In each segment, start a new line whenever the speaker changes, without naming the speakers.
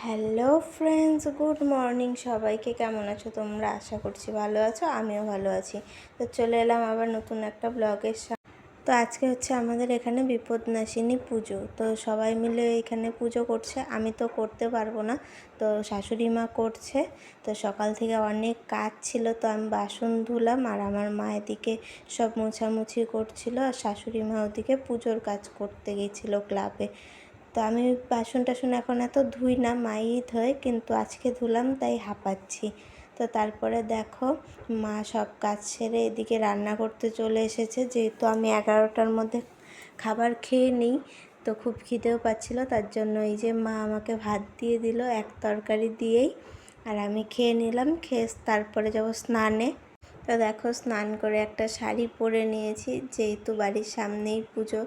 Hello friends, good morning. সবাইকে কেমন আছো তোমরা? আশা করছি ভালো আছো, আমিও ভালো আছি। তো চলে এলাম আবার নতুন একটা ব্লগের সাথে। তো আজকে হচ্ছে আমাদের এখানে বিপদনাশিনী পুজো। তো সবাই মিলে এখানে পুজো করছে। আমি তো করতে পারবো না, তো শাশুড়ি মা করছে। তো সকাল থেকে অনেক কাজ ছিল, তো আমি বাসন ধুলাম আর আমার মা এদিকে সব মোছামুছি করছিল, আর শাশুড়ি মা ওদিকে পুজোর কাজ করতে গিয়েছিল ক্লাবে। তো আমি বাসন টাসন এখন এত ধুই না, মাই ধোয়, কিন্তু আজকে ধুলাম তাই হাঁপাচ্ছি। তো তারপরে দেখো মা সব কাজ সেরে এদিকে রান্না করতে চলে এসেছে। যেহেতু আমি 11টার মধ্যে খাবার খেয়ে নিই, তো খুব খিদেও পাচ্ছিলো, তার জন্য এই যে মা আমাকে ভাত দিয়ে দিল এক তরকারি দিয়েই, আর আমি খেয়ে নিলাম। খেয়ে তারপরে যাবো স্নানে। তো দেখো স্নান করে একটা শাড়ি পরে নিয়েছি, যেহেতু বাড়ির সামনেই পুজো,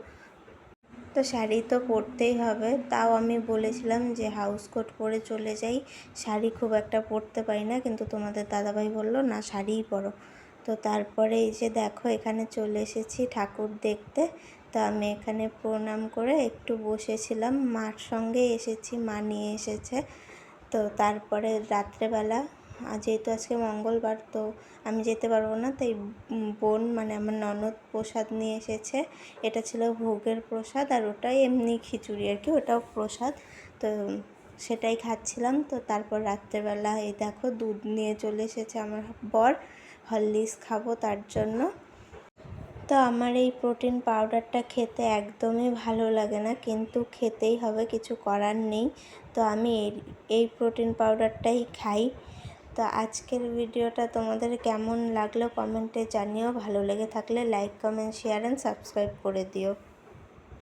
তো শাড়ি তো পরতেই হবে। তাও আমি বলেছিলাম যে হাউস কোট পরে চলে যাই, শাড়ি খুব একটা পরতে পারি না, কিন্তু তোমাদের দাদাভাই বলল না শাড়িই পরো। তো তারপরে এই যে দেখো এখানে চলে এসেছি ঠাকুর দেখতে। তো আমি এখানে প্রণাম করে একটু বসেছিলাম, মার সঙ্গে এসেছি, মা নিয়ে এসেছে। তো তারপরে রাত্রেবেলা, যেহেতু আজকে মঙ্গলবার, তো আমি যেতে পারবো না, তাই বোন মানে আমার ননদ প্রসাদ নিয়ে এসেছে। এটা ছিল ভোগের প্রসাদ, আর ওটাই এমনি খিচুড়ি আর কি, ওটাও প্রসাদ। তো সেটাই খাচ্ছিলাম। তো তারপর রাত্রেবেলা এই দেখো দুধ নিয়ে চলে এসেছে আমার বর, হরলিক্স খাবো তার জন্য। তো আমার এই প্রোটিন পাউডারটা খেতে একদমই ভালো লাগে না, কিন্তু খেতেই হবে, কিছু করার নেই। তো আমি এই প্রোটিন পাউডারটাই খাই। তো আজকের ভিডিওটা তোমাদের কেমন লাগলো কমেন্টে জানিও। ভালো লেগে থাকলে like, comment, share and subscribe করে দিও।